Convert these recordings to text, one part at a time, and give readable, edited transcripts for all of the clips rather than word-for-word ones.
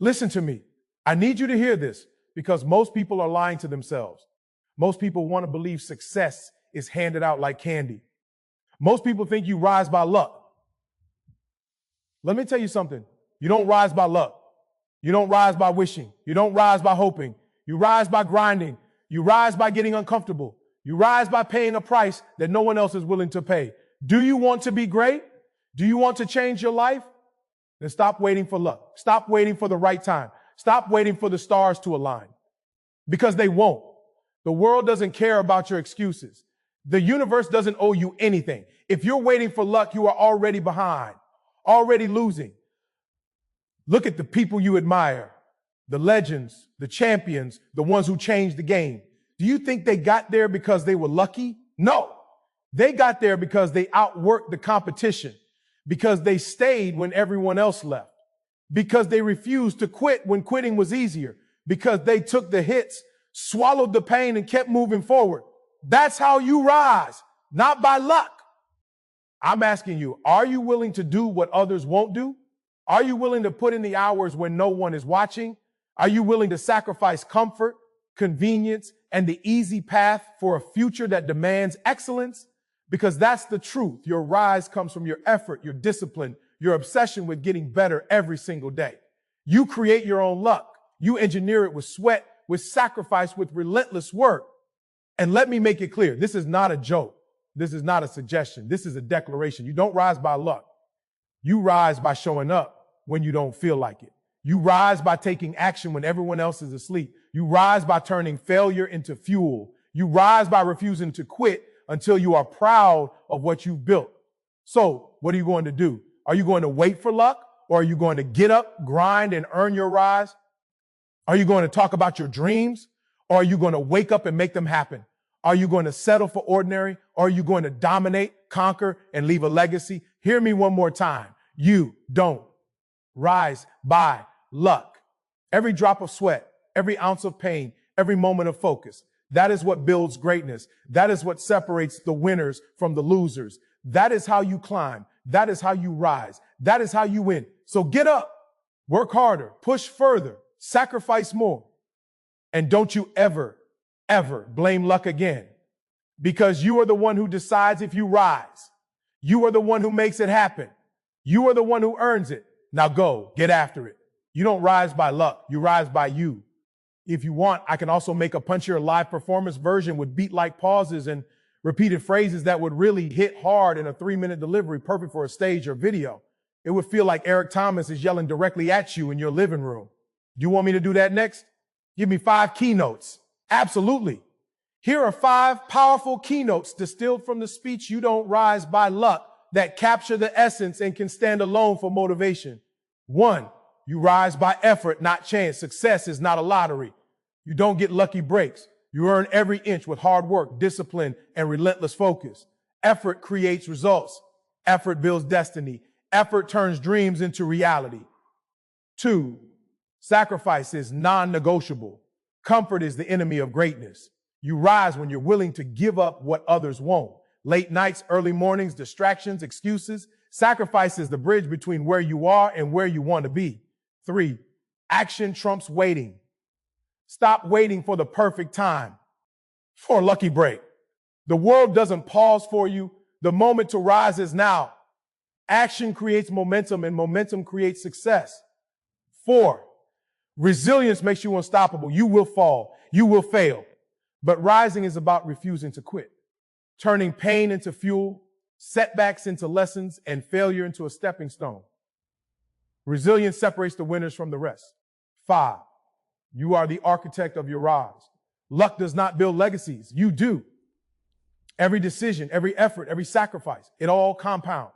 Listen to me. I need you to hear this because most people are lying to themselves. Most people want to believe success is handed out like candy. Most people think you rise by luck. Let me tell you something. You don't rise by luck. You don't rise by wishing. You don't rise by hoping. You rise by grinding. You rise by getting uncomfortable. You rise by paying a price that no one else is willing to pay. Do you want to be great? Do you want to change your life? Then stop waiting for luck. Stop waiting for the right time. Stop waiting for the stars to align because they won't. The world doesn't care about your excuses. The universe doesn't owe you anything. If you're waiting for luck, you are already behind, already losing. Look at the people you admire, the legends, the champions, the ones who changed the game. Do you think they got there because they were lucky? No. They got there because they outworked the competition, because they stayed when everyone else left, because they refused to quit when quitting was easier, because they took the hits, swallowed the pain, and kept moving forward. That's how you rise, not by luck. I'm asking you, are you willing to do what others won't do? Are you willing to put in the hours when no one is watching? Are you willing to sacrifice comfort, convenience, and the easy path for a future that demands excellence? Because that's the truth. Your rise comes from your effort, your discipline, your obsession with getting better every single day. You create your own luck. You engineer it with sweat, with sacrifice, with relentless work. And let me make it clear, this is not a joke. This is not a suggestion. This is a declaration. You don't rise by luck. You rise by showing up when you don't feel like it. You rise by taking action when everyone else is asleep. You rise by turning failure into fuel. You rise by refusing to quit until you are proud of what you've built. So what are you going to do? Are you going to wait for luck, or are you going to get up, grind, and earn your rise? Are you going to talk about your dreams, or are you going to wake up and make them happen? Are you going to settle for ordinary, or are you going to dominate, conquer, and leave a legacy? Hear me one more time. You don't rise by luck. Every drop of sweat, every ounce of pain, every moment of focus, that is what builds greatness. That is what separates the winners from the losers. That is how you climb. That is how you rise. That is how you win. So get up, work harder, push further, sacrifice more. And don't you ever blame luck again, because you are the one who decides if you rise. You are the one who makes it happen. You are the one who earns it. Now go, get after it. You don't rise by luck. You rise by you. If you want, I can also make a punchier live performance version with beat-like pauses and repeated phrases that would really hit hard in a 3-minute delivery, perfect for a stage or video. It would feel like Eric Thomas is yelling directly at you in your living room. Do you want me to do that next? Give me 5 keynotes. Absolutely. Here are 5 powerful keynotes distilled from the speech "You Don't Rise by Luck" that capture the essence and can stand alone for motivation. 1, you rise by effort, not chance. Success is not a lottery. You don't get lucky breaks. You earn every inch with hard work, discipline, and relentless focus. Effort creates results. Effort builds destiny. Effort turns dreams into reality. 2, sacrifice is non-negotiable. Comfort is the enemy of greatness. You rise when you're willing to give up what others won't. Late nights, early mornings, distractions, excuses. Sacrifice is the bridge between where you are and where you want to be. 3, action trumps waiting. Stop waiting for the perfect time, for a lucky break. The world doesn't pause for you. The moment to rise is now. Action creates momentum, and momentum creates success. 4, resilience makes you unstoppable. You will fall. You will fail. But rising is about refusing to quit, turning pain into fuel, setbacks into lessons, and failure into a stepping stone. Resilience separates the winners from the rest. 5, you are the architect of your rise. Luck does not build legacies. You do. Every decision, every effort, every sacrifice, it all compounds.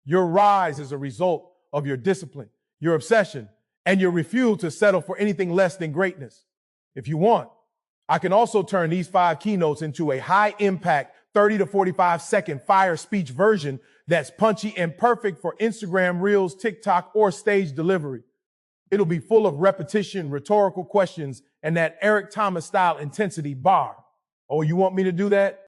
Your rise is a result of your discipline, your obsession, and your refusal to settle for anything less than greatness. If you want, I can also turn these 5 keynotes into a high-impact 30 to 45-second fire speech version that's punchy and perfect for Instagram Reels, TikTok, or stage delivery. It'll be full of repetition, rhetorical questions, and that Eric Thomas-style intensity bar. Oh, you want me to do that?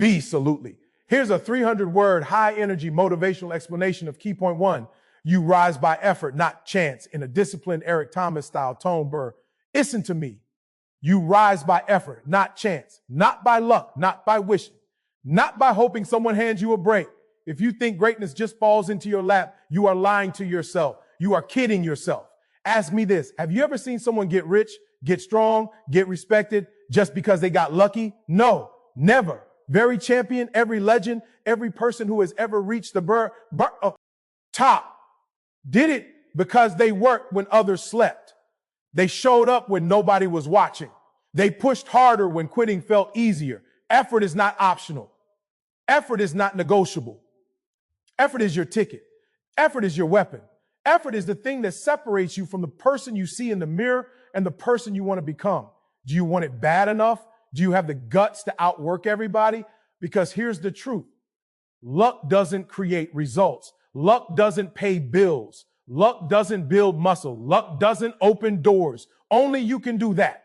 Absolutely. Here's a 300-word high-energy motivational explanation of key point 1. You rise by effort, not chance. In a disciplined Eric Thomas style tone, Burr, listen to me. You rise by effort, not chance, not by luck, not by wishing, not by hoping someone hands you a break. If you think greatness just falls into your lap, you are lying to yourself. You are kidding yourself. Ask me this. Have you ever seen someone get rich, get strong, get respected just because they got lucky? No, never. Very champion, every legend, every person who has ever reached the top did it because they worked when others slept. They showed up when nobody was watching. They pushed harder when quitting felt easier. Effort is not optional. Effort is not negotiable. Effort is your ticket. Effort is your weapon. Effort is the thing that separates you from the person you see in the mirror and the person you want to become. Do you want it bad enough? Do you have the guts to outwork everybody? Because here's the truth. Luck doesn't create results. Luck doesn't pay bills. Luck doesn't build muscle. Luck doesn't open doors. Only you can do that.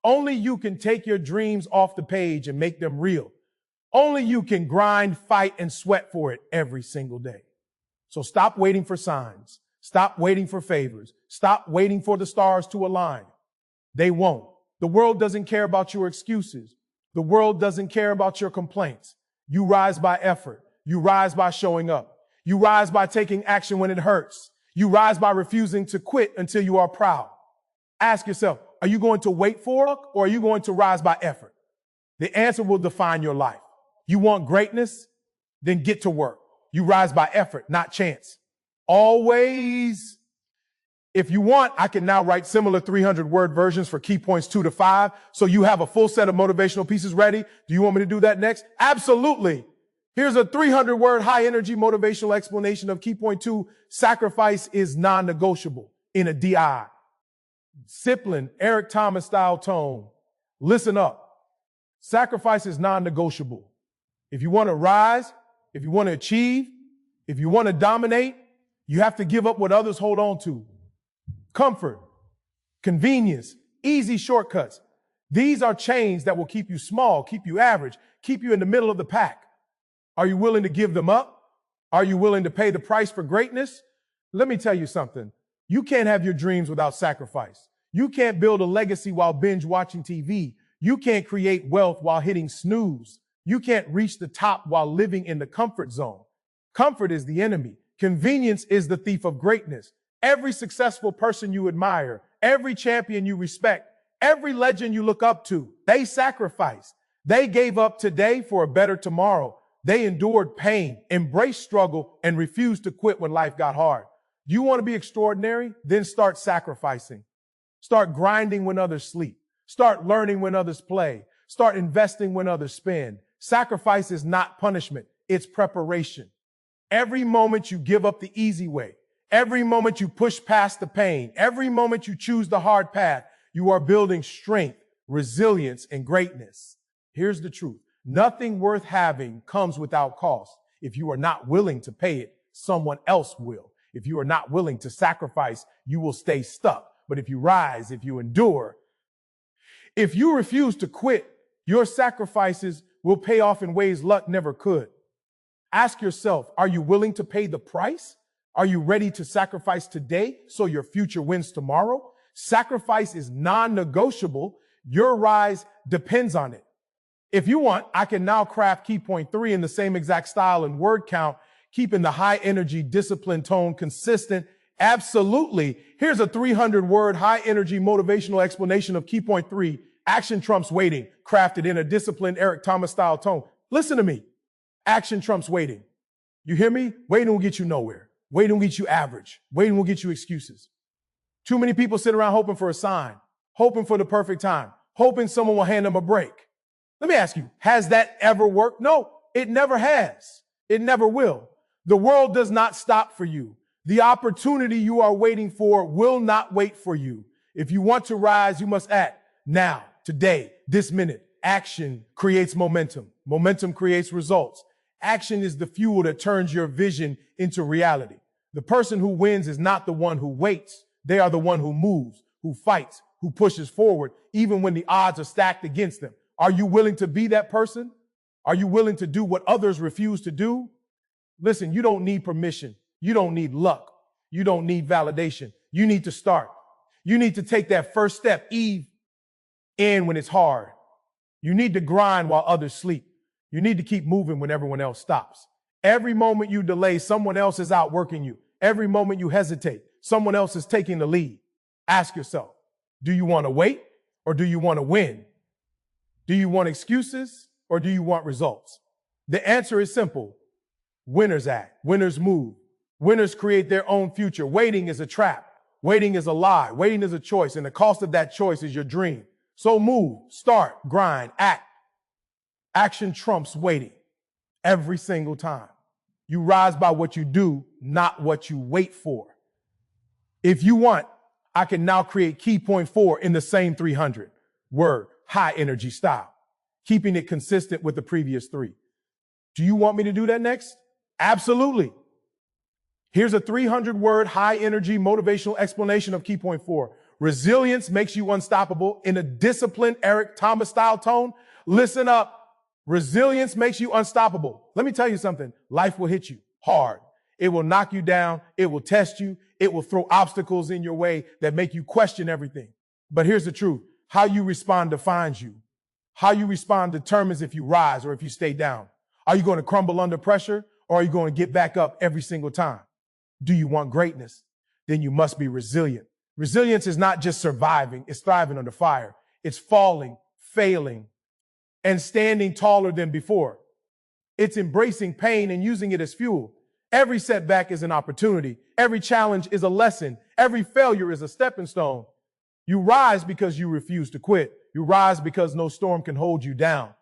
Only you can take your dreams off the page and make them real. Only you can grind, fight, and sweat for it every single day. So stop waiting for signs. Stop waiting for favors. Stop waiting for the stars to align. They won't. The world doesn't care about your excuses. The world doesn't care about your complaints. You rise by effort. You rise by showing up. You rise by taking action when it hurts. You rise by refusing to quit until you are proud. Ask yourself, are you going to wait for luck or are you going to rise by effort? The answer will define your life. You want greatness? Then get to work. You rise by effort, not chance. Always. If you want, I can now write similar 300-word versions for key points 2 to 5. So you have a full set of motivational pieces ready. Do you want me to do that next? Absolutely. Here's a 300-word high-energy motivational explanation of key point 2. Sacrifice is non-negotiable in a DI. Disciplined, Eric Thomas style tone. Listen up. Sacrifice is non-negotiable. If you want to rise, if you want to achieve, if you want to dominate, you have to give up what others hold on to. Comfort, convenience, easy shortcuts. These are chains that will keep you small, keep you average, keep you in the middle of the pack. Are you willing to give them up? Are you willing to pay the price for greatness? Let me tell you something. You can't have your dreams without sacrifice. You can't build a legacy while binge watching TV. You can't create wealth while hitting snooze. You can't reach the top while living in the comfort zone. Comfort is the enemy. Convenience is the thief of greatness. Every successful person you admire, every champion you respect, every legend you look up to, they sacrificed. They gave up today for a better tomorrow. They endured pain, embraced struggle, and refused to quit when life got hard. Do you want to be extraordinary? Then start sacrificing. Start grinding when others sleep. Start learning when others play. Start investing when others spend. Sacrifice is not punishment. It's preparation. Every moment you give up the easy way, every moment you push past the pain, every moment you choose the hard path, you are building strength, resilience, and greatness. Here's the truth. Nothing worth having comes without cost. If you are not willing to pay it, someone else will. If you are not willing to sacrifice, you will stay stuck. But if you rise, if you endure, if you refuse to quit, your sacrifices will pay off in ways luck never could. Ask yourself, are you willing to pay the price? Are you ready to sacrifice today so your future wins tomorrow? Sacrifice is non-negotiable. Your rise depends on it. If you want, I can now craft key point 3 in the same exact style and word count, keeping the high energy, disciplined tone consistent. Absolutely. Here's a 300-word high energy motivational explanation of key point 3. Action trumps waiting, crafted in a disciplined Eric Thomas style tone. Listen to me. Action trumps waiting. You hear me? Waiting will get you nowhere. Waiting will get you average. Waiting will get you excuses. Too many people sit around hoping for a sign, hoping for the perfect time, hoping someone will hand them a break. Let me ask you, has that ever worked? No, it never has. It never will. The world does not stop for you. The opportunity you are waiting for will not wait for you. If you want to rise, you must act now, today, this minute. Action creates momentum. Momentum creates results. Action is the fuel that turns your vision into reality. The person who wins is not the one who waits. They are the one who moves, who fights, who pushes forward, even when the odds are stacked against them. Are you willing to be that person? Are you willing to do what others refuse to do? Listen, you don't need permission. You don't need luck. You don't need validation. You need to start. You need to take that first step, even when it's hard. You need to grind while others sleep. You need to keep moving when everyone else stops. Every moment you delay, someone else is outworking you. Every moment you hesitate, someone else is taking the lead. Ask yourself, do you want to wait or do you want to win? Do you want excuses or do you want results? The answer is simple. Winners act. Winners move. Winners create their own future. Waiting is a trap. Waiting is a lie. Waiting is a choice, and the cost of that choice is your dream. So move, start, grind, act. Action trumps waiting every single time. You rise by what you do, not what you wait for. If you want, I can now create key point 4 in the same 300 word, high energy style, keeping it consistent with the previous 3. Do you want me to do that next? Absolutely. Here's a 300 word, high energy motivational explanation of key point 4. Resilience makes you unstoppable in a disciplined Eric Thomas style tone. Listen up. Resilience makes you unstoppable. Let me tell you something. Life will hit you hard. It will knock you down. It will test you. It will throw obstacles in your way that make you question everything. But here's the truth. How you respond defines you. How you respond determines if you rise or if you stay down. Are you going to crumble under pressure or are you going to get back up every single time? Do you want greatness? Then you must be resilient. Resilience is not just surviving. It's thriving under fire. It's falling, failing, and standing taller than before. It's embracing pain and using it as fuel. Every setback is an opportunity. Every challenge is a lesson. Every failure is a stepping stone. You rise because you refuse to quit. You rise because no storm can hold you down.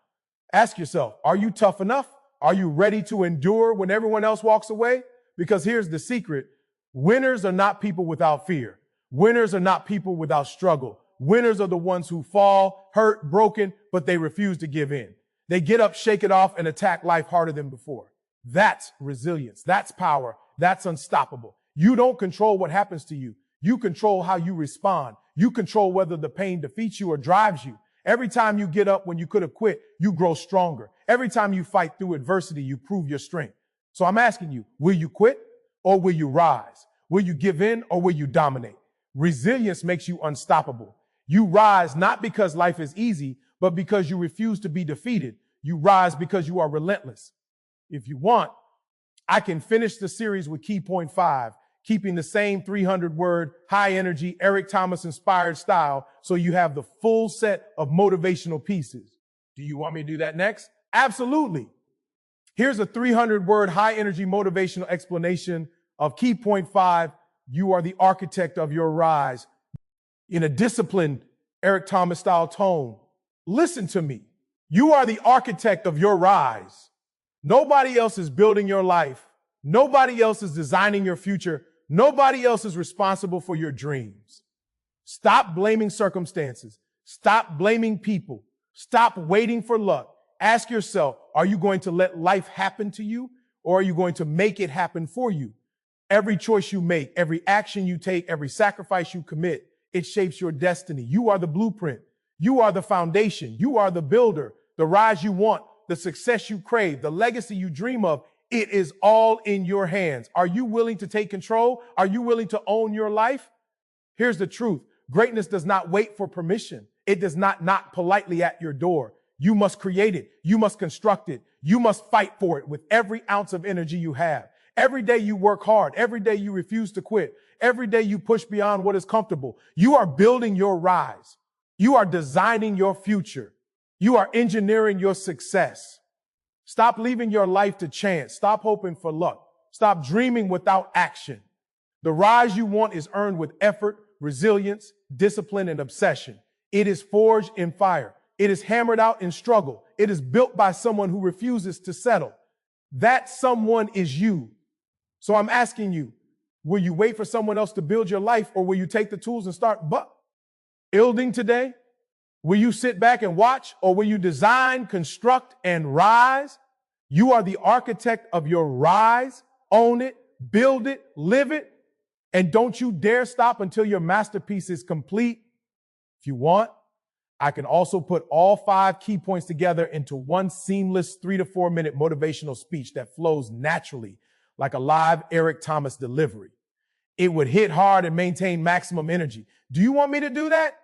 Ask yourself, are you tough enough? Are you ready to endure when everyone else walks away? Because here's the secret. Winners are not people without fear. Winners are not people without struggle. Winners are the ones who fall, hurt, broken, but they refuse to give in. They get up, shake it off, and attack life harder than before. That's resilience. That's power. That's unstoppable. You don't control what happens to you. You control how you respond. You control whether the pain defeats you or drives you. Every time you get up when you could have quit, you grow stronger. Every time you fight through adversity, you prove your strength. So I'm asking you, will you quit or will you rise? Will you give in or will you dominate? Resilience makes you unstoppable. You rise not because life is easy, but because you refuse to be defeated. You rise because you are relentless. If you want, I can finish the series with key point 5, keeping the same 300 word, high energy, Eric Thomas inspired style. So you have the full set of motivational pieces. Do you want me to do that next? Absolutely. Here's a 300 word, high energy motivational explanation of key point 5. You are the architect of your rise in a disciplined Eric Thomas style tone. Listen to me. You are the architect of your rise. Nobody else is building your life. Nobody else is designing your future. Nobody else is responsible for your dreams. Stop blaming circumstances. Stop blaming people. Stop waiting for luck. Ask yourself, are you going to let life happen to you or are you going to make it happen for you? Every choice you make, every action you take, every sacrifice you commit, it shapes your destiny. You are the blueprint. You are the foundation. You are the builder. The rise you want, the success you crave, the legacy you dream of, it is all in your hands. Are you willing to take control? Are you willing to own your life? Here's the truth. Greatness does not wait for permission. It does not knock politely at your door. You must create it. You must construct it. You must fight for it with every ounce of energy you have. Every day you work hard. Every day you refuse to quit. Every day you push beyond what is comfortable. You are building your rise. You are designing your future. You are engineering your success. Stop leaving your life to chance. Stop hoping for luck. Stop dreaming without action. The rise you want is earned with effort, resilience, discipline, and obsession. It is forged in fire. It is hammered out in struggle. It is built by someone who refuses to settle. That someone is you. So I'm asking you, will you wait for someone else to build your life or will you take the tools and start building today? Will you sit back and watch or will you design, construct, and rise? You are the architect of your rise. Own it, build it, live it, and don't you dare stop until your masterpiece is complete. If you want, I can also put all 5 key points together into one seamless 3 to 4 minute motivational speech that flows naturally like a live Eric Thomas delivery. it would hit hard and maintain maximum energy. Do you want me to do that?